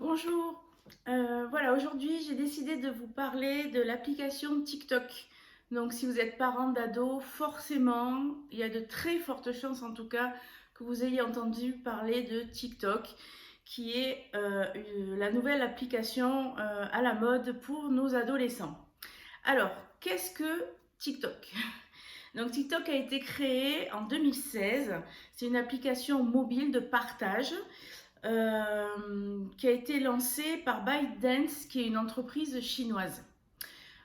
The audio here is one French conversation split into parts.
Bonjour. Voilà, aujourd'hui j'ai décidé de vous parler de l'application TikTok. Donc si vous êtes parent d'ado, forcément, il y a de très fortes chances en tout cas que vous ayez entendu parler de TikTok, qui est la nouvelle application à la mode pour nos adolescents. Alors, qu'est-ce que TikTok? Donc TikTok a été créé en 2016. C'est une application mobile de partage qui a été lancée par ByteDance, qui est une entreprise chinoise.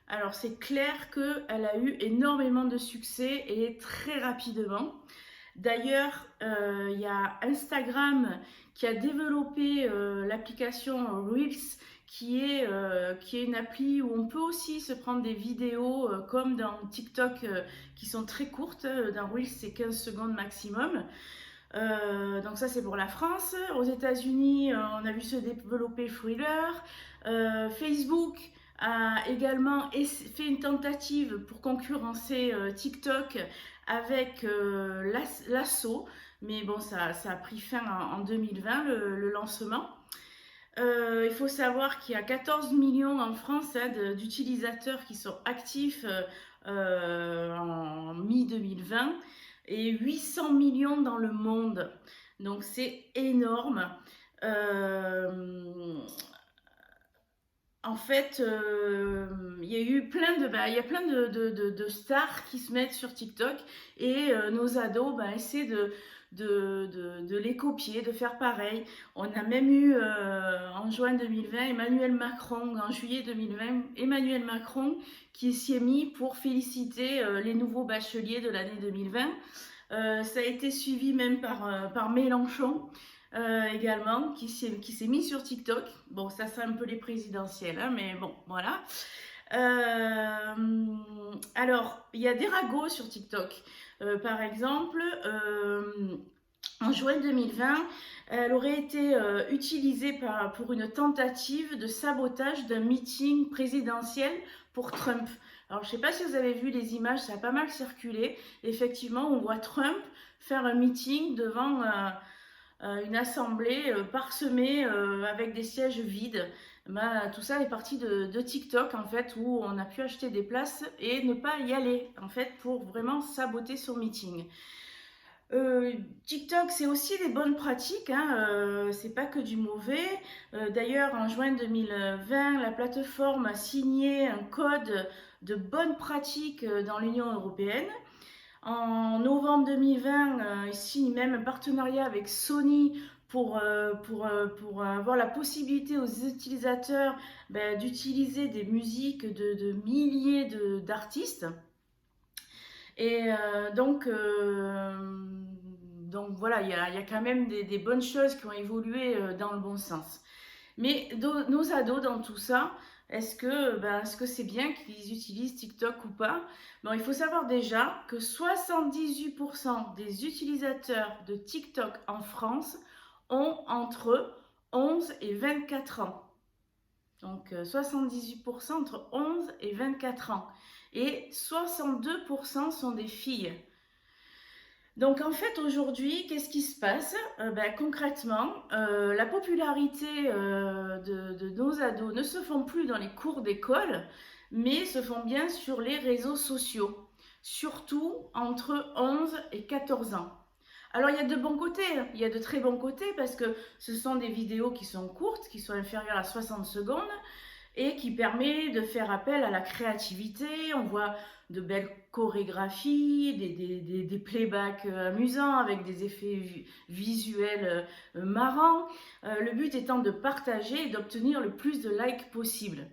Alors c'est clair qu'elle a eu énormément de succès et très rapidement. D'ailleurs, il y a Instagram qui a développé l'application Reels, qui est une appli où on peut aussi se prendre des vidéos comme dans TikTok qui sont très courtes. Dans Reels, c'est 15 secondes maximum. Donc ça c'est pour la France. Aux États-Unis, on a vu se développer Thriller. Facebook a également fait une tentative pour concurrencer TikTok avec Lasso, mais bon ça a pris fin en 2020 le lancement. Il faut savoir qu'il y a 14 millions en France d'utilisateurs qui sont actifs en mi-2020 et 800 millions dans le monde. Donc c'est énorme. Euh, En fait, il y a eu il y a plein de stars qui se mettent sur TikTok et nos ados essaient de les copier, de faire pareil. On a même eu en juin 2020 Emmanuel Macron, en juillet 2020, Emmanuel Macron qui s'y est mis pour féliciter les nouveaux bacheliers de l'année 2020. Ça a été suivi même par Mélenchon également, qui s'est mis sur TikTok. Bon, ça c'est un peu les présidentielles, hein, mais bon, voilà. Alors, il y a des ragots sur TikTok. Par exemple, en juin 2020, elle aurait été utilisée pour une tentative de sabotage d'un meeting présidentiel pour Trump. Alors, je ne sais pas si vous avez vu les images, ça a pas mal circulé. Effectivement, on voit Trump faire un meeting devant une assemblée parsemée avec des sièges vides. Tout ça est parti de TikTok en fait, où on a pu acheter des places et ne pas y aller en fait pour vraiment saboter son meeting. TikTok, c'est aussi des bonnes pratiques, hein, c'est pas que du mauvais. D'ailleurs, en juin 2020, la plateforme a signé un code de bonnes pratiques dans l'Union européenne. En novembre 2020, il signe même un partenariat avec Sony pour avoir la possibilité aux utilisateurs d'utiliser des musiques de milliers d'artistes. Et donc voilà, il y a quand même des bonnes choses qui ont évolué dans le bon sens. Mais nos ados dans tout ça, est-ce que c'est bien qu'ils utilisent TikTok ou pas? Bon, il faut savoir déjà que 78% des utilisateurs de TikTok en France ont entre 11 et 24 ans. Donc 78% entre 11 et 24 ans. Et 62% sont des filles. Donc en fait aujourd'hui, qu'est-ce qui se passe? Concrètement, la popularité de nos ados ne se font plus dans les cours d'école, mais se font bien sur les réseaux sociaux, surtout entre 11 et 14 ans. Alors il y a de bons côtés, hein. Il y a de très bons côtés parce que ce sont des vidéos qui sont courtes, qui sont inférieures à 60 secondes et qui permet de faire appel à la créativité. On voit de belles chorégraphies, des playbacks amusants avec des effets visuels marrants. Le but étant de partager et d'obtenir le plus de likes possible.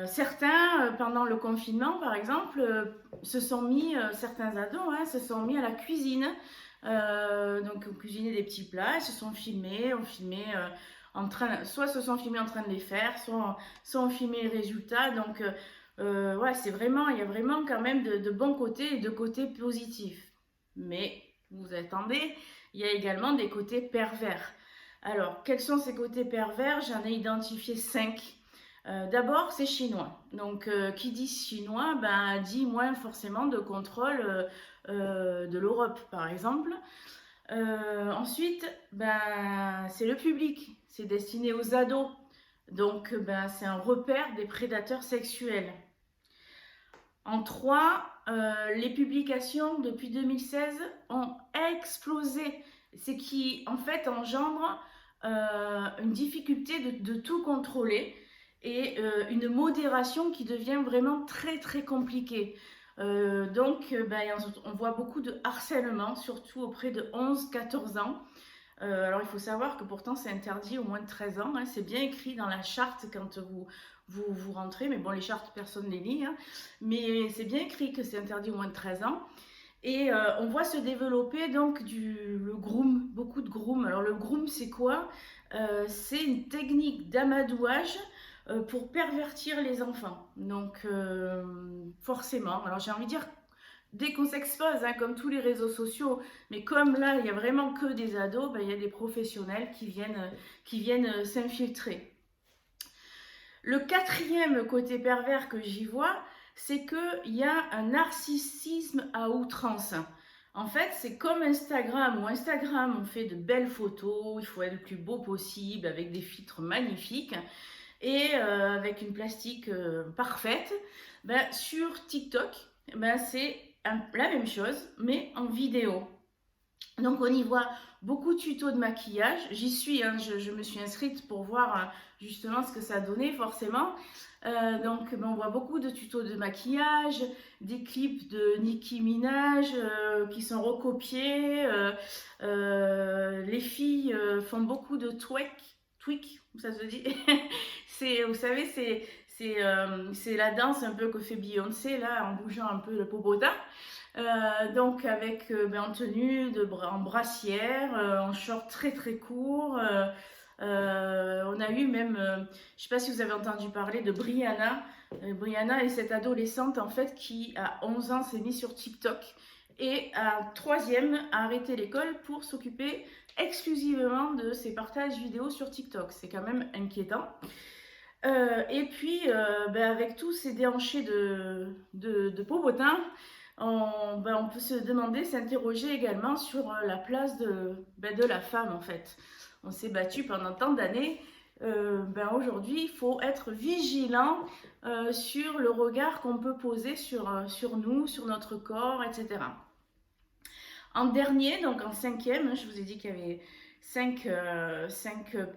Certains, pendant le confinement, par exemple, certains ados, hein, se sont mis à la cuisine. Donc, ont cuisiné des petits plats, ils se sont filmés, soit se sont filmés en train de les faire, soit ont filmé les résultats. Donc, ouais, il y a vraiment quand même de bons côtés et de côtés positifs. Mais, vous attendez, il y a également des côtés pervers. Alors, quels sont ces côtés pervers? J'en ai identifié 5. D'abord, c'est chinois. Donc, qui dit chinois, dit moins forcément de contrôle de l'Europe, par exemple. Ensuite, ben, c'est le public, c'est destiné aux ados. Donc, ben, c'est un repère des prédateurs sexuels. En 3, les publications depuis 2016 ont explosé, ce qui en fait engendre une difficulté de tout contrôler et une modération qui devient vraiment très très compliquée. Donc ben, on voit beaucoup de harcèlement, surtout auprès de 11-14 ans. Alors il faut savoir que pourtant c'est interdit au moins de 13 ans, hein, c'est bien écrit dans la charte quand vous rentrez, mais bon les chartes personne ne les lit, hein, mais c'est bien écrit que c'est interdit au moins de 13 ans. Et on voit se développer donc le groom, beaucoup de groom. Alors le groom c'est quoi? C'est une technique d'amadouage pour pervertir les enfants. Donc forcément, alors j'ai envie de dire dès qu'on s'expose, hein, comme tous les réseaux sociaux, mais comme là, il n'y a vraiment que des ados, ben, il y a des professionnels qui viennent s'infiltrer. Le quatrième côté pervers que j'y vois, c'est qu'il y a un narcissisme à outrance. En fait, c'est comme Instagram, où Instagram, on fait de belles photos, il faut être le plus beau possible, avec des filtres magnifiques, et avec une plastique parfaite. Ben, sur TikTok, ben, c'est la même chose, mais en vidéo. Donc on y voit beaucoup de tutos de maquillage. J'y suis, hein, je me suis inscrite pour voir justement ce que ça donnait forcément. Donc ben, on voit beaucoup de tutos de maquillage, des clips de Nicki Minaj qui sont recopiés. Les filles font beaucoup de twerk, ça se dit. Vous savez, c'est la danse un peu que fait Beyoncé là, en bougeant un peu le popotin. Donc avec ben, en tenue, en brassière, en short très très court. On a eu même, je ne sais pas si vous avez entendu parler de Brianna. Brianna est cette adolescente en fait qui à 11 ans s'est mise sur TikTok et à troisième a arrêté l'école pour s'occuper exclusivement de ses partages vidéo sur TikTok. C'est quand même inquiétant. Et puis, ben, avec tous ces déhanchés de Popotin, on peut se demander, s'interroger également sur la place ben, de la femme en fait. On s'est battu pendant tant d'années. Ben, aujourd'hui, il faut être vigilant sur le regard qu'on peut poser sur nous, sur notre corps, etc. En dernier, donc en cinquième, je vous ai dit qu'il y avait cinq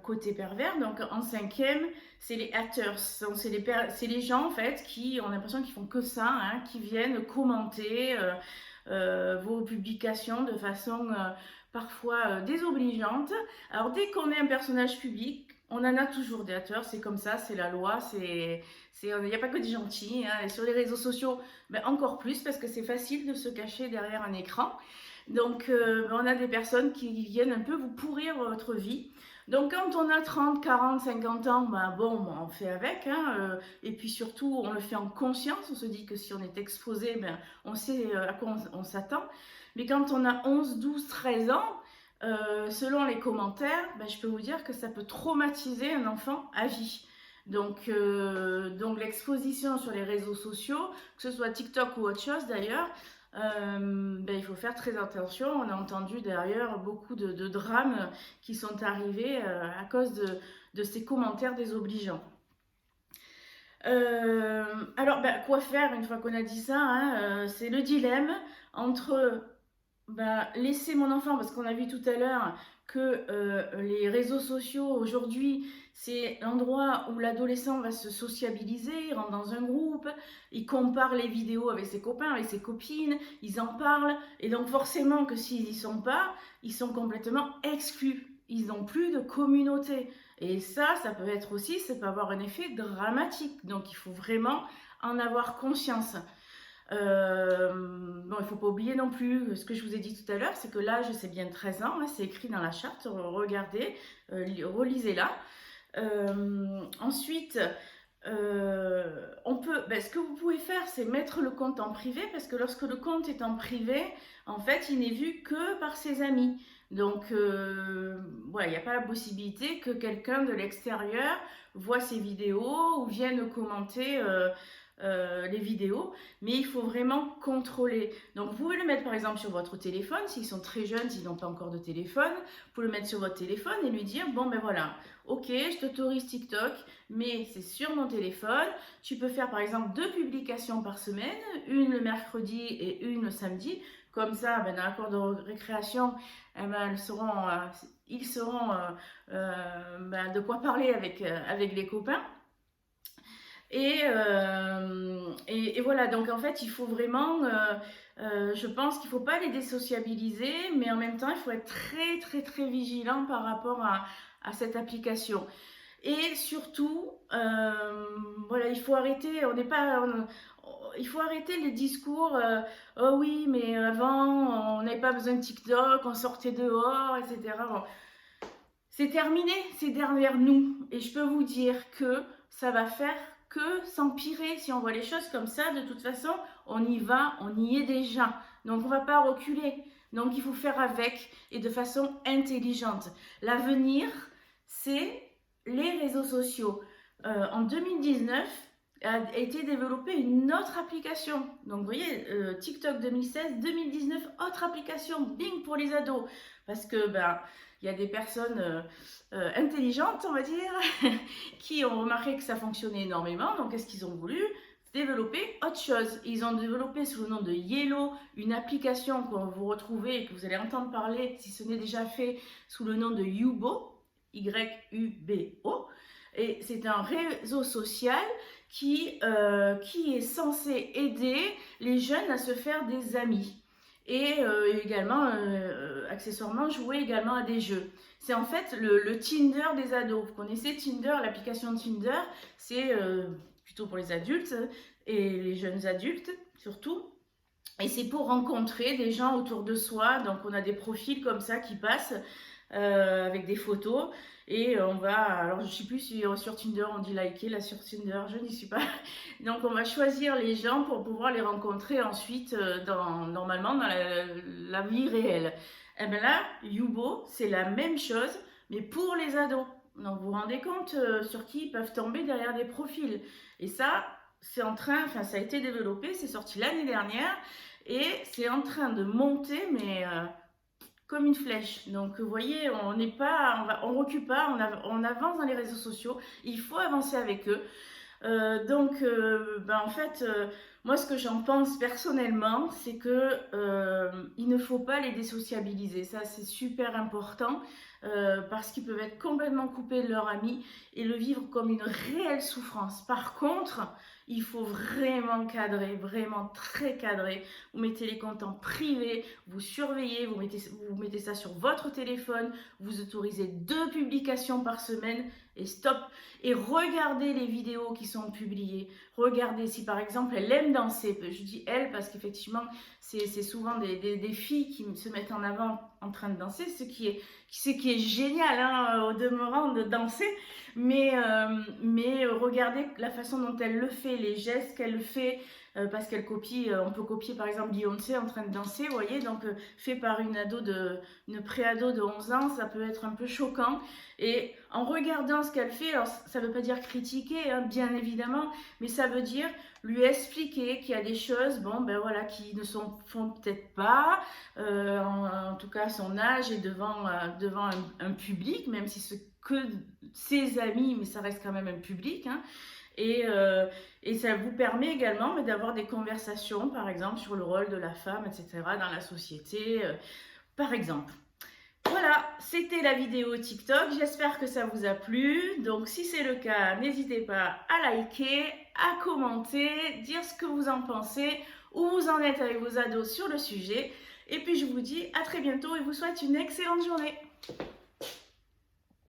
côtés pervers. Donc en cinquième, c'est les haters. Donc c'est les gens en fait qui ont l'impression qu'ils font que ça, hein, qui viennent commenter vos publications de façon parfois désobligeante. Alors dès qu'on est un personnage public, on en a toujours des haters, c'est comme ça, c'est la loi, il n'y a pas que des gentils. Hein. Et sur les réseaux sociaux, ben encore plus parce que c'est facile de se cacher derrière un écran. Donc, on a des personnes qui viennent un peu vous pourrir votre vie. Donc, quand on a 30, 40, 50 ans, ben, bon, on fait avec. Hein, et puis surtout, on le fait en conscience. On se dit que si on est exposé, ben, on sait à quoi on s'attend. Mais quand on a 11, 12, 13 ans, selon les commentaires, ben, je peux vous dire que ça peut traumatiser un enfant à vie. Donc l'exposition sur les réseaux sociaux, que ce soit TikTok ou autre chose d'ailleurs, ben, il faut faire très attention. On a entendu d'ailleurs beaucoup de drames qui sont arrivés à cause de ces commentaires désobligeants. Alors, ben, quoi faire une fois qu'on a dit ça, hein, c'est le dilemme entre ben, laisser mon enfant, parce qu'on a vu tout à l'heure que les réseaux sociaux aujourd'hui, c'est l'endroit où l'adolescent va se sociabiliser, il rentre dans un groupe, il compare les vidéos avec ses copains, avec ses copines, ils en parlent, et donc forcément que s'ils n'y sont pas, ils sont complètement exclus, ils n'ont plus de communauté. Et ça peut être aussi, ça peut avoir un effet dramatique, donc il faut vraiment en avoir conscience. Bon, il ne faut pas oublier non plus ce que je vous ai dit tout à l'heure, c'est que l'âge c'est bien 13 ans, hein, c'est écrit dans la charte, regardez, relisez-la. Ensuite, ce que vous pouvez faire, c'est mettre le compte en privé, parce que lorsque le compte est en privé, en fait, il n'est vu que par ses amis. Donc, voilà, il n'y a pas la possibilité que quelqu'un de l'extérieur voit ces vidéos ou vienne commenter les vidéos, mais il faut vraiment contrôler. Donc vous pouvez le mettre par exemple sur votre téléphone, s'ils sont très jeunes, s'ils n'ont pas encore de téléphone, vous pouvez le mettre sur votre téléphone et lui dire, bon ben voilà, ok, je t'autorise TikTok, mais c'est sur mon téléphone. Tu peux faire par exemple 2 publications par semaine, une le mercredi et une le samedi. Comme ça, ben, dans la cour de récréation, eh ben, ils sauront ben, de quoi parler avec les copains. Et voilà, donc en fait, il faut vraiment, je pense qu'il ne faut pas les désociabiliser, mais en même temps, il faut être très, très, très vigilant par rapport à cette application. Et surtout, voilà, il faut arrêter, il faut arrêter les discours, oh oui, mais avant, on n'avait pas besoin de TikTok, on sortait dehors, etc. Bon, c'est terminé, c'est derrière nous. Et je peux vous dire que ça va faire que s'empirer si on voit les choses comme ça. De toute façon, on y va, on y est déjà. Donc on ne va pas reculer. Donc il faut faire avec et de façon intelligente. L'avenir, c'est les réseaux sociaux. En 2019, a été développée une autre application. Donc vous voyez, TikTok 2016, 2019, autre application, bing pour les ados. Parce que ben, il y a des personnes intelligentes, on va dire, qui ont remarqué que ça fonctionnait énormément. Donc qu'est-ce qu'ils ont voulu? Développer autre chose. Ils ont développé sous le nom de Yellow une application que vous retrouvez et que vous allez entendre parler, si ce n'est déjà fait, sous le nom de Yubo, Y-U-B-O. Et c'est un réseau social qui est censé aider les jeunes à se faire des amis. Et également, accessoirement, jouer également à des jeux. C'est en fait le Tinder des ados. Vous connaissez Tinder, l'application Tinder, c'est plutôt pour les adultes et les jeunes adultes surtout. Et c'est pour rencontrer des gens autour de soi. Donc on a des profils comme ça qui passent avec des photos. Et on va, alors je ne sais plus si sur Tinder on dit liker, là sur Tinder je n'y suis pas. Donc on va choisir les gens pour pouvoir les rencontrer ensuite normalement dans la vie réelle. Et bien là, Yubo, c'est la même chose, mais pour les ados. Donc vous vous rendez compte sur qui ils peuvent tomber derrière des profils. Et ça, ça a été développé, c'est sorti l'année dernière, et c'est en train de monter, mais comme une flèche. Donc vous voyez, on recule pas, on avance dans les réseaux sociaux, il faut avancer avec eux. En fait, moi ce que j'en pense personnellement, c'est que il ne faut pas les désociabiliser. Ça c'est super important parce qu'ils peuvent être complètement coupés de leurs amis et le vivre comme une réelle souffrance. Par contre, il faut vraiment cadrer, vraiment très cadrer. Vous mettez les comptes en privé, vous surveillez, vous mettez ça sur votre téléphone, vous autorisez 2 publications par semaine et stop. Et regardez les vidéos qui sont publiées. Regardez si par exemple elle aime danser. Je dis elle parce qu'effectivement c'est souvent des filles qui se mettent en avant en train de danser, ce qui est génial hein, au demeurant de danser. Mais regardez la façon dont elle le fait, les gestes qu'elle fait. Parce qu'elle copie, on peut copier par exemple Beyoncé en train de danser, vous voyez, donc fait par une pré-ado de 11 ans, ça peut être un peu choquant. Et en regardant ce qu'elle fait, alors ça ne veut pas dire critiquer, hein, bien évidemment, mais ça veut dire lui expliquer qu'il y a des choses, bon ben voilà, qui ne font peut-être pas, en tout cas à son âge et devant un public, même si c'est que ses amis, mais ça reste quand même un public, hein. Et ça vous permet également d'avoir des conversations, par exemple, sur le rôle de la femme, etc., dans la société, par exemple. Voilà, c'était la vidéo TikTok. J'espère que ça vous a plu. Donc, si c'est le cas, n'hésitez pas à liker, à commenter, dire ce que vous en pensez, où vous en êtes avec vos ados sur le sujet. Et puis, je vous dis à très bientôt et vous souhaite une excellente journée.